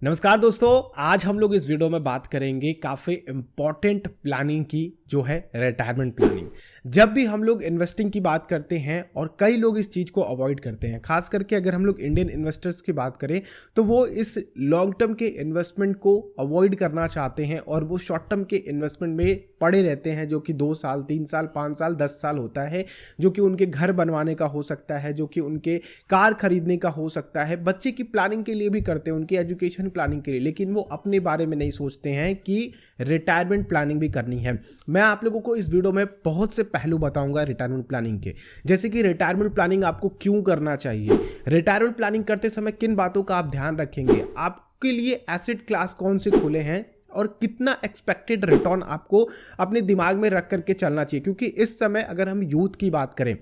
नमस्कार दोस्तों, आज हम लोग इस वीडियो में बात करेंगे काफ़ी इम्पॉर्टेंट प्लानिंग की, जो है रिटायरमेंट प्लानिंग। जब भी हम लोग इन्वेस्टिंग की बात करते हैं और कई लोग इस चीज़ को अवॉइड करते हैं, खास करके अगर हम लोग इंडियन इन्वेस्टर्स की बात करें तो वो इस लॉन्ग टर्म के इन्वेस्टमेंट को अवॉइड करना चाहते हैं और वो शॉर्ट टर्म के इन्वेस्टमेंट में पड़े रहते हैं, जो कि 2 साल 3 साल 5 साल 10 साल होता है, जो कि उनके घर बनवाने का हो सकता है, जो कि उनके कार खरीदने का हो सकता है, बच्चे की प्लानिंग के लिए भी करते हैं, उनकी एजुकेशन प्लानिंग के लिए, लेकिन वो अपने बारे में नहीं सोचते हैं कि रिटायरमेंट प्लानिंग भी करनी है। मैं आप लोगों को इस वीडियो में बहुत से पहलू बताऊंगा रिटायरमेंट प्लानिंग के, जैसे कि रिटायरमेंट प्लानिंग आपको क्यों करना चाहिए, रिटायरमेंट प्लानिंग करते समय किन बातों का आप ध्यान रखेंगे, आपके लिए एसेट क्लास कौन से खुले हैं और कितना एक्सपेक्टेड रिटर्न आपको अपने दिमाग में रख करके चलना चाहिए। क्योंकि इस समय अगर हम यूथ की बात करें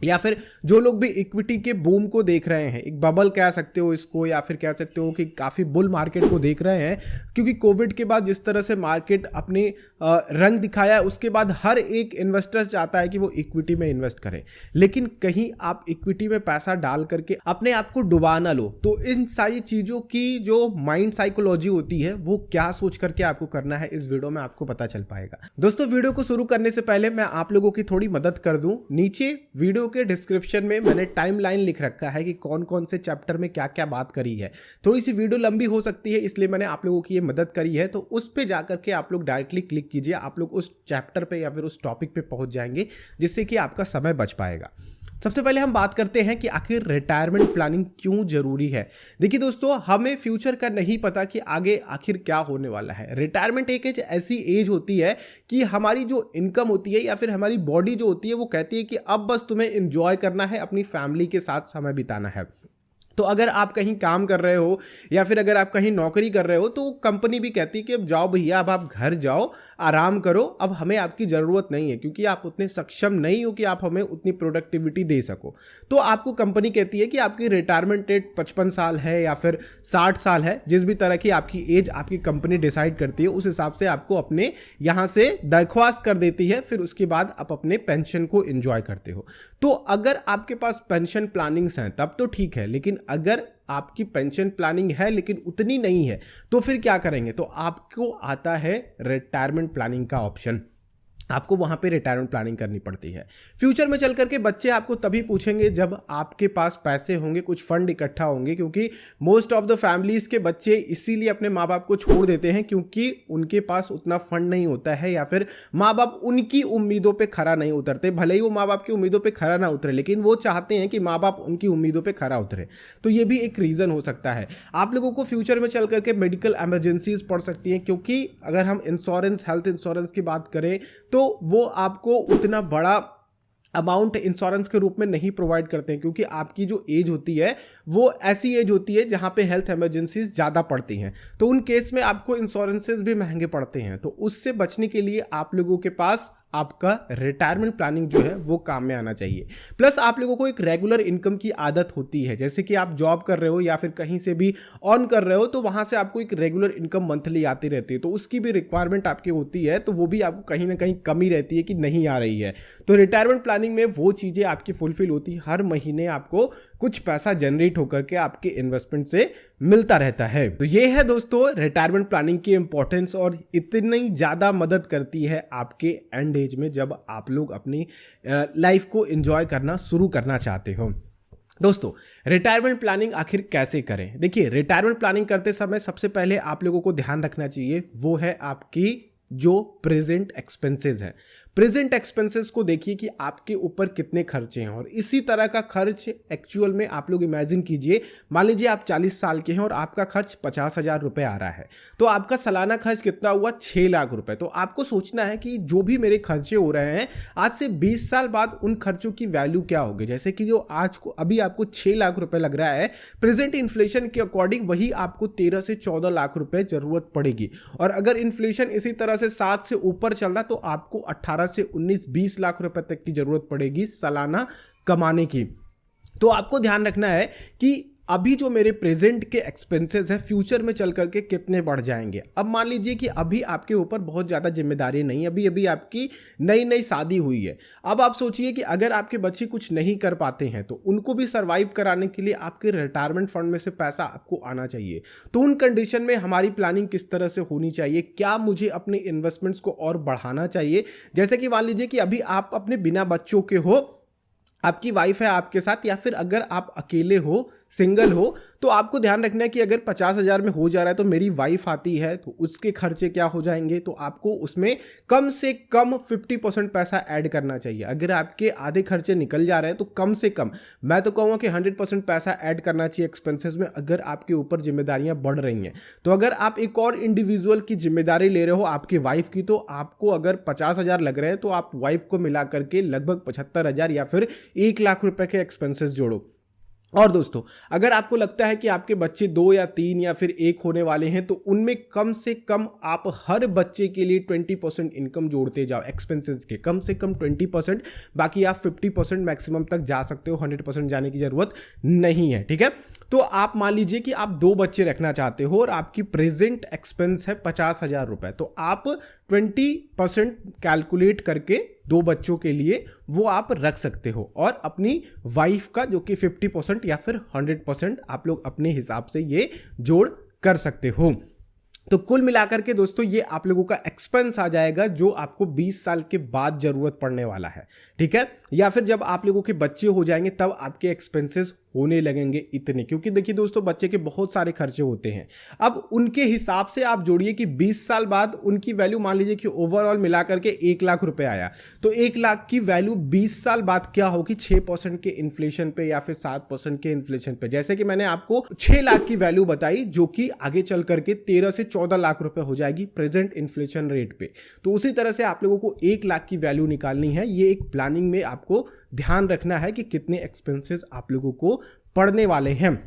या फिर जो लोग भी इक्विटी के बूम को देख रहे हैं, एक बबल कह सकते हो इसको, या फिर कह सकते हो कि काफ़ी बुल मार्केट को देख रहे हैं, क्योंकि कोविड के बाद जिस तरह से मार्केट अपने रंग दिखाया है, उसके बाद हर एक इन्वेस्टर चाहता है कि वो इक्विटी में इन्वेस्ट करे, लेकिन कहीं आप इक्विटी में पैसा डाल करके अपने आप को डुबा ना लो। तो इन सारी चीज़ों की जो माइंड साइकोलॉजी होती है, वो क्या सोच करके आपको करना है, इस वीडियो में आपको पता चल पाएगा। दोस्तों, वीडियो को शुरू करने से पहले मैं आप लोगों की थोड़ी मदद कर दूं। नीचे वीडियो के डिस्क्रिप्शन में मैंने टाइमलाइन लिख रखा है कि कौन कौन से चैप्टर में क्या क्या बात करी है। थोड़ी सी वीडियो लंबी हो सकती है, इसलिए मैंने आप लोगों की ये मदद करी है, तो उस पे जाकर के आप लोग डायरेक्टली क्लिक कीजिए, आप लोग उस चैप्टर पे या फिर उस टॉपिक पे पहुंच जाएंगे, जिससे कि आपका समय बच पाएगा। सबसे पहले हम बात करते हैं कि आखिर रिटायरमेंट प्लानिंग क्यों जरूरी है। देखिए दोस्तों, हमें फ्यूचर का नहीं पता कि आगे आखिर क्या होने वाला है। रिटायरमेंट एक ऐसी एज होती है कि हमारी जो इनकम होती है या फिर हमारी बॉडी जो होती है, वो कहती है कि अब बस तुम्हें एंजॉय करना है, अपनी फैमिली के साथ समय बिताना है। तो अगर आप कहीं काम कर रहे हो या फिर अगर आप कहीं नौकरी कर रहे हो, तो कंपनी भी कहती है कि अब जाओ भैया, अब आप घर जाओ, आराम करो, अब हमें आपकी ज़रूरत नहीं है, क्योंकि आप उतने सक्षम नहीं हो कि आप हमें उतनी प्रोडक्टिविटी दे सको। तो आपको कंपनी कहती है कि आपकी रिटायरमेंट एज 55 साल है या फिर 60 साल है, जिस भी तरह की आपकी एज आपकी कंपनी डिसाइड करती है, उस हिसाब से आपको अपने यहाँ से दरख्वास्त कर देती है, फिर उसके बाद आप अपने पेंशन को एंजॉय करते हो। तो अगर आपके पास पेंशन प्लानिंग्स हैं तब तो ठीक है, लेकिन अगर आपकी पेंशन प्लानिंग है लेकिन उतनी नहीं है, तो फिर क्या करेंगे? तो आपको आता है रिटायरमेंट प्लानिंग का ऑप्शन। आपको वहाँ पे रिटायरमेंट प्लानिंग करनी पड़ती है। फ्यूचर में चल करके बच्चे आपको तभी पूछेंगे जब आपके पास पैसे होंगे, कुछ फंड इकट्ठा होंगे, क्योंकि मोस्ट ऑफ द फैमिलीज के बच्चे इसीलिए अपने माँ बाप को छोड़ देते हैं क्योंकि उनके पास उतना फंड नहीं होता है, या फिर माँ बाप उनकी उम्मीदों पर खरा नहीं उतरते। भले ही वो माँ बाप की उम्मीदों पर खरा ना उतरे, लेकिन वो चाहते हैं कि माँ बाप उनकी उम्मीदों पर खरा उतरे। तो ये भी एक रीज़न हो सकता है। आप लोगों को फ्यूचर में चल करके मेडिकल एमरजेंसीज पड़ सकती हैं, क्योंकि अगर हम इंश्योरेंस, हेल्थ इंश्योरेंस की बात करें तो वो आपको उतना बड़ा अमाउंट इंश्योरेंस के रूप में नहीं प्रोवाइड करते हैं, क्योंकि आपकी जो एज होती है वो ऐसी एज होती है जहां पे हेल्थ इमरजेंसीज ज़्यादा पड़ती हैं। तो उन केस में आपको इंश्योरेंसेस भी महंगे पड़ते हैं। तो उससे बचने के लिए आप लोगों के पास आपका रिटायरमेंट प्लानिंग जो है वो काम में आना चाहिए। प्लस आप लोगों को एक रेगुलर इनकम की आदत होती है, जैसे कि आप जॉब कर रहे हो या फिर कहीं से भी ऑन कर रहे हो, तो वहां से आपको एक रेगुलर इनकम मंथली आती रहती है, तो उसकी भी रिक्वायरमेंट आपकी होती है, तो वो भी आपको कहीं ना कहीं कमी रहती है कि नहीं आ रही है। तो रिटायरमेंट प्लानिंग में वो चीज़ें आपकी फुलफिल होती है, हर महीने आपको कुछ पैसा जनरेट होकर के आपके इन्वेस्टमेंट से मिलता रहता है। तो ये है दोस्तों रिटायरमेंट प्लानिंग की इंपॉर्टेंस, और इतनी ज़्यादा मदद करती है आपके एंड एज में जब आप लोग अपनी लाइफ को एंजॉय करना शुरू करना चाहते हो। दोस्तों, रिटायरमेंट प्लानिंग आखिर कैसे करें? देखिए, रिटायरमेंट प्लानिंग करते समय सबसे पहले आप लोगों को ध्यान रखना चाहिए वो है आपकी जो प्रेजेंट एक्सपेंसेस है। प्रेजेंट एक्सपेंसेस को देखिए कि आपके ऊपर कितने खर्चे हैं, और इसी तरह का खर्च एक्चुअल में आप लोग इमेजिन कीजिए। मान लीजिए आप 40 साल के हैं और आपका खर्च 50,000 रुपये आ रहा है, तो आपका सालाना खर्च कितना हुआ? 6 लाख रुपए। तो आपको सोचना है कि जो भी मेरे खर्चे हो रहे हैं, आज से 20 साल बाद उन खर्चों की वैल्यू क्या होगी। जैसे कि जो आज को अभी आपको 6 लाख रुपए लग रहा है, प्रेजेंट इन्फ्लेशन के अकॉर्डिंग वही आपको 13 से 14 लाख रुपए जरूरत पड़ेगी। और अगर इन्फ्लेशन इसी तरह से 7 से ऊपर चल रहा, तो आपको 18 से 19-20 लाख रुपए तक की जरूरत पड़ेगी सालाना कमाने की। तो आपको ध्यान रखना है कि अभी जो मेरे प्रेजेंट के एक्सपेंसेस है फ्यूचर में चल करके कितने बढ़ जाएंगे। अब मान लीजिए कि अभी आपके ऊपर बहुत ज़्यादा जिम्मेदारी नहीं, अभी अभी आपकी नई नई शादी हुई है। अब आप सोचिए कि अगर आपके बच्चे कुछ नहीं कर पाते हैं तो उनको भी सर्वाइव कराने के लिए आपके रिटायरमेंट फंड में से पैसा आपको आना चाहिए। तो उन कंडीशन में हमारी प्लानिंग किस तरह से होनी चाहिए, क्या मुझे अपने इन्वेस्टमेंट्स को और बढ़ाना चाहिए। जैसे कि मान लीजिए कि अभी आप अपने बिना बच्चों के हो, आपकी वाइफ है आपके साथ, या फिर अगर आप अकेले हो, सिंगल हो, तो आपको ध्यान रखना है कि अगर 50,000 में हो जा रहा है तो मेरी वाइफ आती है तो उसके खर्चे क्या हो जाएंगे, तो आपको उसमें कम से कम 50% पैसा ऐड करना चाहिए। अगर आपके आधे खर्चे निकल जा रहे हैं तो कम से कम मैं तो कहूँगा कि 100% पैसा ऐड करना चाहिए एक्सपेंसेस में, अगर आपके ऊपर जिम्मेदारियां बढ़ रही हैं। तो अगर आप एक और इंडिविजुअल की जिम्मेदारी ले रहे हो आपकी वाइफ की, तो आपको अगर 50,000 लग रहे हैं तो आप वाइफ को मिला करके लगभग 75,000 या फिर 1 लाख रुपए के एक्सपेंसेस जोड़ो। और दोस्तों, अगर आपको लगता है कि आपके बच्चे 2 या 3 या फिर 1 होने वाले हैं तो उनमें कम से कम आप हर बच्चे के लिए 20% इनकम जोड़ते जाओ एक्सपेंसेस के, कम से कम 20%, बाकी आप 50% मैक्सिमम तक जा सकते हो, 100% जाने की जरूरत नहीं है। ठीक है, तो आप मान लीजिए कि आप 2 बच्चे रखना चाहते हो और आपकी प्रेजेंट एक्सपेंस है 50,000 रुपए, तो आप 20% कैलकुलेट करके 2 बच्चों के लिए वो आप रख सकते हो, और अपनी वाइफ का जो कि 50% या फिर 100% आप लोग अपने हिसाब से ये जोड़ कर सकते हो। तो कुल मिलाकर के दोस्तों ये आप लोगों का एक्सपेंस आ जाएगा जो आपको 20 साल के बाद जरूरत पड़ने वाला है। ठीक है, या फिर जब आप लोगों के बच्चे हो जाएंगे तब आपके एक्सपेंसेस होने लगेंगे इतने, क्योंकि देखिए दोस्तों बच्चे के बहुत सारे खर्चे होते हैं। अब उनके हिसाब से आप जोड़िए कि 20 साल बाद उनकी वैल्यू, मान लीजिए कि ओवरऑल मिला करके 1 लाख रुपए आया, तो 1 लाख की वैल्यू 20 साल बाद क्या होगी, 6% के इन्फ्लेशन पे या फिर 7% के इन्फ्लेशन पे। जैसे कि मैंने आपको 6 लाख की वैल्यू बताई जो कि आगे चल करके 13 से 14 लाख रुपए हो जाएगी प्रेजेंट इन्फ्लेशन रेट पे। तो उसी तरह से आप लोगों को 1 लाख की वैल्यू निकालनी है। ये एक प्लानिंग में आपको ध्यान रखना है कि कितने एक्सपेंसेस आप लोगों को पड़ने वाले हैं।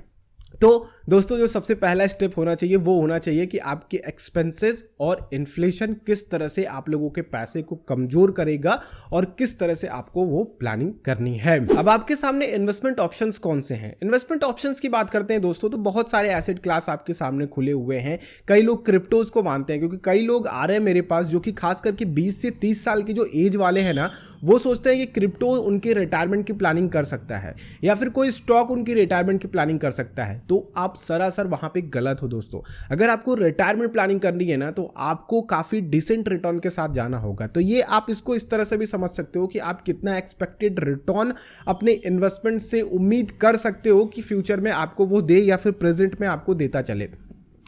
तो दोस्तों जो सबसे पहला स्टेप होना चाहिए वो होना चाहिए कि आपके एक्सपेंसेस और इन्फ्लेशन किस तरह से आप लोगों के पैसे को कमजोर करेगा और किस तरह से आपको वो प्लानिंग करनी है। अब आपके सामने इन्वेस्टमेंट ऑप्शंस कौन से हैं। इन्वेस्टमेंट ऑप्शंस की बात करते हैं दोस्तों, तो बहुत सारे एसेट क्लास आपके सामने खुले हुए हैं। कई लोग क्रिप्टोज को मानते हैं, क्योंकि कई लोग आ रहे हैं मेरे पास जो कि खास करके 20 से 30 साल की जो एज वाले हैं ना, वो सोचते हैं कि क्रिप्टो उनके रिटायरमेंट की प्लानिंग कर सकता है या फिर कोई स्टॉक उनकी रिटायरमेंट की प्लानिंग कर सकता है। तो आप सरासर वहां पे गलत हो दोस्तों। अगर आपको रिटायरमेंट प्लानिंग करनी है ना, तो आपको काफी डिसेंट रिटर्न के साथ जाना होगा। तो ये आप इसको इस तरह से भी समझ सकते हो कि आप कितना एक्सपेक्टेड रिटर्न अपने इन्वेस्टमेंट से उम्मीद कर सकते हो कि फ्यूचर में आपको वो दे या फिर प्रेजेंट में आपको देता चले।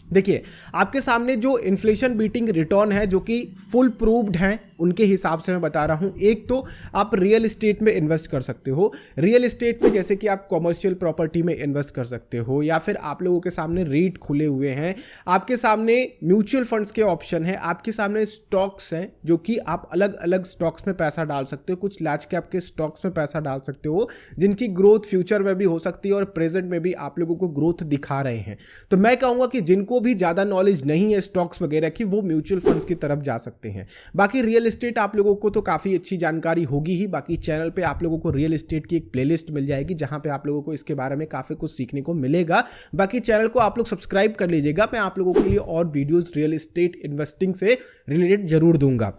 देखिए आपके सामने जो इन्फ्लेशन बीटिंग रिटर्न है जो कि फुल प्रूव्ड हैं, उनके हिसाब से मैं बता रहा हूं। एक तो आप रियल एस्टेट में इन्वेस्ट कर सकते हो। रियल एस्टेट में जैसे कि आप कॉमर्शियल प्रॉपर्टी में इन्वेस्ट कर सकते हो, या फिर आप लोगों के सामने रेट खुले हुए हैं, आपके सामने म्यूचुअल फंड्स के ऑप्शन है, आपके सामने स्टॉक्स हैं जो कि आप अलग अलग स्टॉक्स में पैसा डाल सकते हो। कुछ लार्ज कैप के स्टॉक्स में पैसा डाल सकते हो जिनकी ग्रोथ फ्यूचर में भी हो सकती है और प्रेजेंट में भी आप लोगों को ग्रोथ दिखा रहे हैं। तो मैं कहूंगा कि जिनको भी ज्यादा नॉलेज नहीं है स्टॉक्स वगैरह की, वो म्यूचुअल फंड्स की तरफ जा सकते हैं। बाकी रियल एस्टेट आप लोगों को तो काफी अच्छी जानकारी होगी ही। बाकी चैनल पे आप लोगों को रियल एस्टेट की एक प्लेलिस्ट मिल जाएगी जहां पे आप लोगों को इसके बारे में काफी कुछ सीखने को मिलेगा। बाकी चैनल को आप लोग सब्सक्राइब कर लीजिएगा, मैं आप लोगों के लिए और वीडियोस रियल एस्टेट इन्वेस्टिंग से रिलेटेड जरूर दूंगा।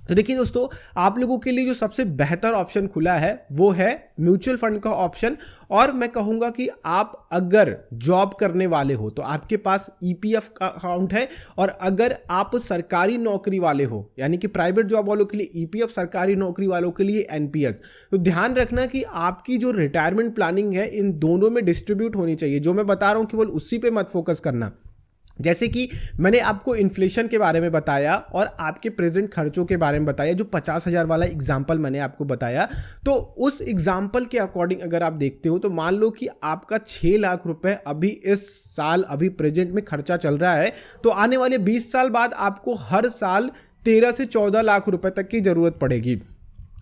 तो देखिए दोस्तों, आप लोगों के लिए जो सबसे बेहतर ऑप्शन खुला है वो है म्यूचुअल फंड का ऑप्शन। और मैं कहूंगा कि आप अगर जॉब करने वाले हो तो आपके पास ईपीएफ का अकाउंट है, और अगर आप सरकारी नौकरी वाले हो यानी कि प्राइवेट जॉब वालों के लिए ईपीएफ, सरकारी नौकरी वालों के लिए एनपीएस। तो ध्यान रखना कि आपकी जो रिटायरमेंट प्लानिंग है इन दोनों में डिस्ट्रीब्यूट होनी चाहिए। जो मैं बता रहा हूं केवल उसी पे मत फोकस करना। जैसे कि मैंने आपको इन्फ्लेशन के बारे में बताया और आपके प्रेजेंट खर्चों के बारे में बताया, जो 50,000 वाला एग्जाम्पल मैंने आपको बताया, तो उस एग्जाम्पल के अकॉर्डिंग अगर आप देखते हो तो मान लो कि आपका 6 लाख रुपए अभी इस साल अभी प्रेजेंट में खर्चा चल रहा है, तो आने वाले 20 साल बाद आपको हर साल 13 से 14 लाख रुपए तक की जरूरत पड़ेगी।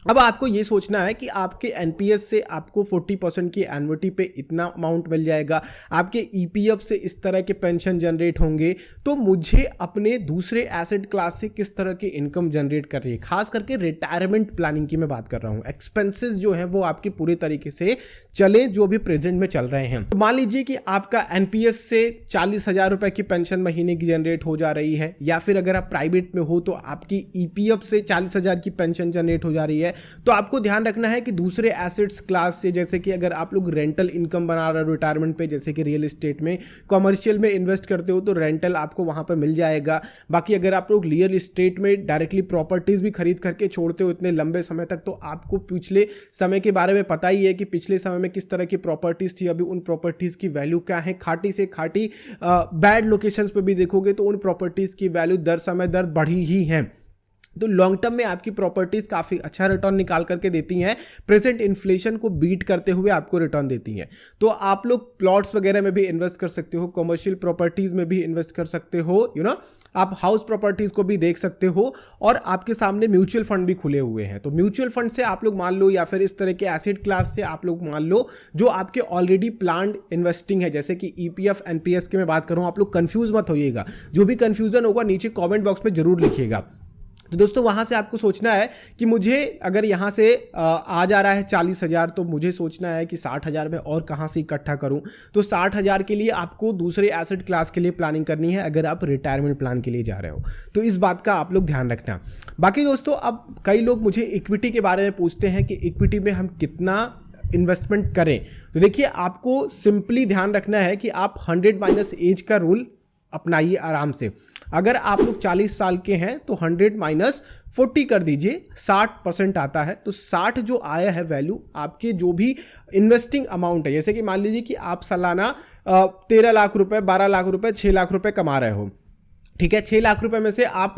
अब आपको ये सोचना है कि आपके एनपीएस से आपको 40% की एन्युटी पे इतना अमाउंट मिल जाएगा, आपके ईपीएफ से इस तरह के पेंशन जनरेट होंगे, तो मुझे अपने दूसरे एसेट क्लास से किस तरह की इनकम जनरेट कर रही है। खास करके रिटायरमेंट प्लानिंग की मैं बात कर रहा हूँ। एक्सपेंसेस जो है वो आपके पूरे तरीके से चले जो भी प्रेजेंट में चल रहे हैं। तो मान लीजिए कि आपका एनपीएस से 40,000 रुपए की पेंशन महीने की जनरेट हो जा रही है, या फिर अगर आप प्राइवेट में हो तो आपकी ईपीएफ से 40,000 की पेंशन जनरेट हो जा रही है। तो आपको ध्यान रखना है कि दूसरे एसेट्स क्लास से, जैसे कि अगर आप लोग रेंटल इनकम बना रहे हो रिटायरमेंट पे, जैसे कि रियल एस्टेट में, कमर्शियल में इन्वेस्ट करते हो तो रेंटल आपको वहां पर मिल जाएगा। बाकी अगर आप लोग रियल एस्टेट में डायरेक्टली प्रॉपर्टीज भी खरीद करके छोड़ते हो इतने लंबे समय तक, तो आपको पिछले समय के बारे में पता ही है कि पिछले समय में किस तरह की प्रॉपर्टीज थी, अभी उन प्रॉपर्टीज की वैल्यू क्या है। खाटी से खाटी बैड लोकेशंस पे भी देखोगे तो उन प्रॉपर्टीज की वैल्यू दर समय दर बढ़ी ही है। तो लॉन्ग टर्म में आपकी प्रॉपर्टीज काफी अच्छा रिटर्न निकाल करके देती हैं, प्रेजेंट इन्फ्लेशन को बीट करते हुए आपको रिटर्न देती हैं। तो आप लोग प्लॉट्स वगैरह में भी इन्वेस्ट कर सकते हो, कमर्शियल प्रॉपर्टीज में भी इन्वेस्ट कर सकते हो, आप हाउस प्रॉपर्टीज को भी देख सकते हो, और आपके सामने म्यूचुअल फंड भी खुले हुए हैं। तो म्यूचुअल फंड से आप लोग मान लो, या फिर इस तरह के एसेट क्लास से आप लोग मान लो जो आपके ऑलरेडी प्लान्ड इन्वेस्टिंग है, जैसे कि ईपीएफ एनपीएस की मैं बात करूं। आप लोग कंफ्यूज मत होइएगा, जो भी कंफ्यूजन होगा नीचे कमेंट बॉक्स में जरूर लिखिएगा। तो दोस्तों वहां से आपको सोचना है कि मुझे अगर यहां से आ जा रहा है 40,000, तो मुझे सोचना है कि 60,000 में और कहां से इकट्ठा करूं। तो 60,000 के लिए आपको दूसरे एसेट क्लास के लिए प्लानिंग करनी है, अगर आप रिटायरमेंट प्लान के लिए जा रहे हो तो इस बात का आप लोग ध्यान रखना। बाकी दोस्तों, अब कई लोग मुझे इक्विटी के बारे में पूछते हैं कि इक्विटी में हम कितना इन्वेस्टमेंट करें। तो देखिए, आपको सिंपली ध्यान रखना है कि आप 100 माइनस एज का रूल अपनाइए आराम से। अगर आप लोग 40 साल के हैं तो 100 माइनस 40 कर दीजिए, 60% आता है। तो 60 जो आया है वैल्यू, आपके जो भी इन्वेस्टिंग अमाउंट है, जैसे कि मान लीजिए कि आप सालाना 13 लाख रुपए, 12 लाख रुपए, 6 लाख रुपए कमा रहे हो, ठीक है। 6 लाख रुपए में से आप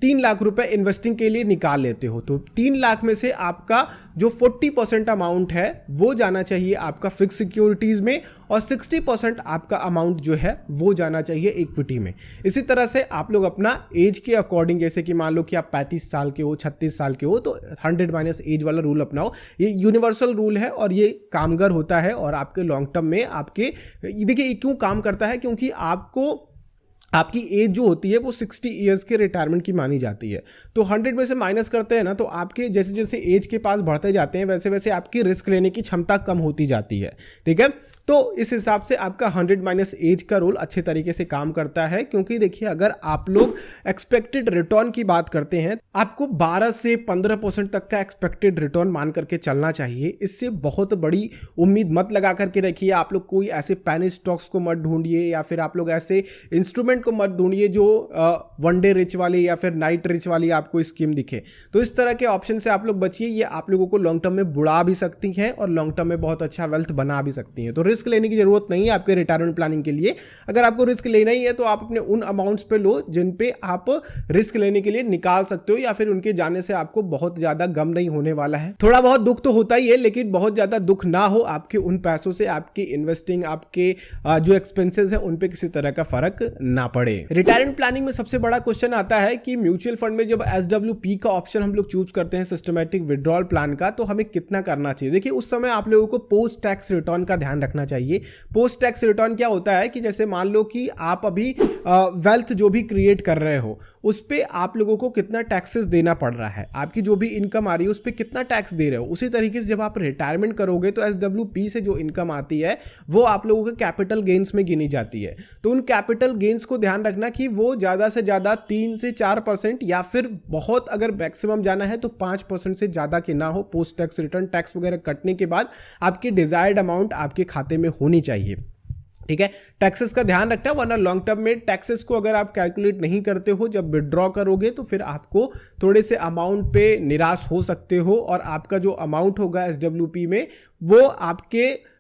3 लाख रुपए इन्वेस्टिंग के लिए निकाल लेते हो, तो 3 लाख में से आपका जो 40% अमाउंट है वो जाना चाहिए आपका फिक्स सिक्योरिटीज में, और 60% आपका अमाउंट जो है वो जाना चाहिए इक्विटी में। इसी तरह से आप लोग अपना एज के अकॉर्डिंग, जैसे कि मान लो कि आप 35 साल के हो, 36 साल के हो, तो 100 माइनस एज वाला रूल अपनाओ। ये यूनिवर्सल रूल है और ये कामगर होता है, और आपके लॉन्ग टर्म में आपके, देखिए क्यों काम करता है, क्योंकि आपकी एज जो होती है वो 60 ईयर्स के रिटायरमेंट की मानी जाती है। तो 100 में से माइनस करते हैं ना, तो आपके जैसे जैसे एज के पास बढ़ते जाते हैं वैसे वैसे आपकी रिस्क लेने की क्षमता कम होती जाती है, ठीक है। तो इस हिसाब से आपका 100 माइनस एज का रूल अच्छे तरीके से काम करता है, क्योंकि देखिए अगर आप लोग एक्सपेक्टेड रिटर्न की बात करते हैं, आपको 12 से 15% तक का एक्सपेक्टेड रिटर्न मान करके चलना चाहिए। इससे बहुत बड़ी उम्मीद मत लगा करके रखिए। आप लोग कोई ऐसे पैनी स्टॉक्स को मत ढूंढिए, या फिर आप लोग ऐसे इंस्ट्रूमेंट को मत ढूंढिए जो वन डे रिच वाली या फिर नाइट रिच वाली आपको स्कीम दिखे। तो इस तरह के ऑप्शन से आप लोग बचिए, ये आप लोगों को लॉन्ग टर्म में बुड़ा भी सकती है और लॉन्ग टर्म में बहुत अच्छा वेल्थ बना भी सकती है। तो रिस्क लेने की जरूरत नहीं है आपके रिटायरमेंट प्लानिंग के लिए। अगर आपको रिस्क लेना ही है तो आप अपने उन अमाउंट्स पे लो जिन पे आप रिस्क लेने के लिए निकाल सकते हो, या फिर उनके जाने से आपको बहुत ज्यादा गम नहीं होने वाला है। थोड़ा बहुत दुख तो होता ही है, लेकिन बहुत ज्यादा दुख ना हो आपके उन पैसों से, आपकी इन्वेस्टिंग, आपके जो एक्सपेंसेस है उन पे किसी तरह का फर्क ना पड़े। रिटायरमेंट प्लानिंग में सबसे बड़ा क्वेश्चन आता है कि म्यूचुअल फंड में जब SWP का ऑप्शन हम लोग चूज करते हैं, सिस्टमैटिक विड्रॉल प्लान का, तो हमें कितना करना चाहिए। देखिए उस समय आप लोगों को पोस्ट टैक्स रिटर्न का ध्यान रखना चाहिए। पोस्ट टैक्स रिटर्न क्या होता है कि जैसे मान लो कि आप अभी वेल्थ जो भी क्रिएट कर रहे हो उस पे आप लोगों को कितना टैक्सेस देना पड़ रहा है, आपकी जो भी इनकम आ रही है उस पे कितना टैक्स दे रहे हो। उसी तरीके से जब आप रिटायरमेंट करोगे तो SWP से जो इनकम आती है वो आप लोगों के कैपिटल गेन्स में गिनी जाती है। तो उन कैपिटल गेन्स को ध्यान रखना कि वो ज़्यादा से ज़्यादा 3 से 4%, या फिर बहुत अगर मैक्सिमम जाना है तो 5% से ज़्यादा के ना हो। पोस्ट टैक्स रिटर्न टैक्स वगैरह कटने के बाद आपकी डिजायर्ड अमाउंट आपके खाते में होनी चाहिए, ठीक है। टैक्सेस का ध्यान रखना, वरना लॉन्ग टर्म में टैक्सेस को अगर आप कैलकुलेट नहीं करते हो, जब विड्रॉ करोगे तो फिर आपको थोड़े से अमाउंट पे निराश हो सकते हो, और आपका जो अमाउंट होगा SWP में वो आपके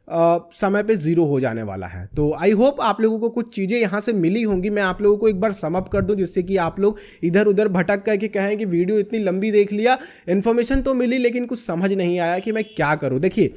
समय पे जीरो हो जाने वाला है। तो आई होप आप लोगों को कुछ चीज़ें यहाँ से मिली होंगी। मैं आप लोगों को एक बार समअप कर दूं जिससे कि आप लोग इधर उधर भटक करके कहें कि वीडियो इतनी लंबी देख लिया, इन्फॉर्मेशन तो मिली लेकिन कुछ समझ नहीं आया कि मैं क्या करूँ। देखिए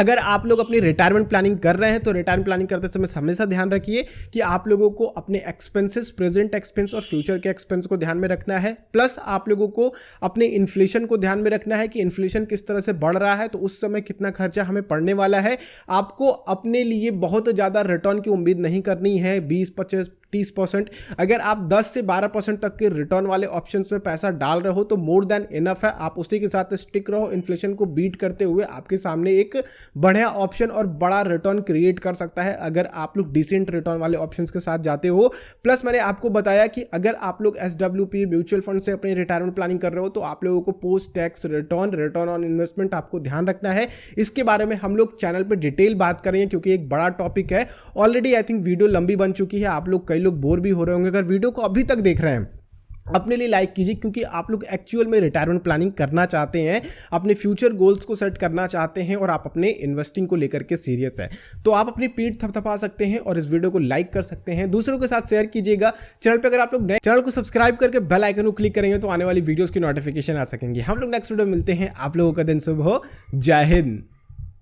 अगर आप लोग अपनी रिटायरमेंट प्लानिंग कर रहे हैं तो रिटायरमेंट प्लानिंग करते समय हमेशा ध्यान रखिए कि आप लोगों को अपने एक्सपेंसेस, प्रेजेंट एक्सपेंस और फ्यूचर के एक्सपेंस को ध्यान में रखना है। प्लस आप लोगों को अपने इन्फ्लेशन को ध्यान में रखना है कि इन्फ्लेशन किस तरह से बढ़ रहा है, तो उस समय कितना खर्चा हमें पड़ने वाला है। आपको अपने लिए बहुत ज़्यादा रिटर्न की उम्मीद नहीं करनी है, 20-25-30%। अगर आप 10 से 12% तक के रिटर्न वाले ऑप्शंस में पैसा डाल रहे हो तो मोर देन इनफ है, आप उसी के साथ स्टिक रहो। इन्फ्लेशन को बीट करते हुए आपके सामने एक बढ़िया ऑप्शन और बड़ा रिटर्न क्रिएट कर सकता है अगर आप लोग डिसेंट रिटर्न वाले ऑप्शंस के साथ जाते हो। प्लस मैंने आपको बताया कि अगर आप लोग SWP म्यूचुअल फंड से अपनी रिटायरमेंट प्लानिंग कर रहे हो तो आप लोगों को post tax return on investment आपको ध्यान रखना है। इसके बारे में हम लोग चैनल पर डिटेल बात करेंगे क्योंकि एक बड़ा टॉपिक है। ऑलरेडी आई थिंक वीडियो लंबी बन चुकी है, आप लोग कई लोग बोर भी हो रहे होंगे। अगर वीडियो को अभी तक देख रहे हैं अपने लिए लाइक कीजिए, क्योंकि आप लोग एक्चुअल में रिटायरमेंट प्लानिंग करना चाहते हैं, अपने फ्यूचर गोल्स को सेट करना चाहते हैं और आप अपने इन्वेस्टिंग को लेकर के सीरियस है, तो आप अपनी पीठ थपथपा सकते हैं और इस वीडियो को लाइक कर सकते हैं, दूसरों के साथ शेयर कीजिएगा। चैनल पे अगर आप लोग नए, चैनल को सब्सक्राइब करके बेल आइकन को क्लिक करेंगे तो आने वाली वीडियोस की नोटिफिकेशन आ सकेंगे। हम लोग नेक्स्ट वीडियो मिलते हैं। आप लोगों का दिन शुभ हो। जय हिंद।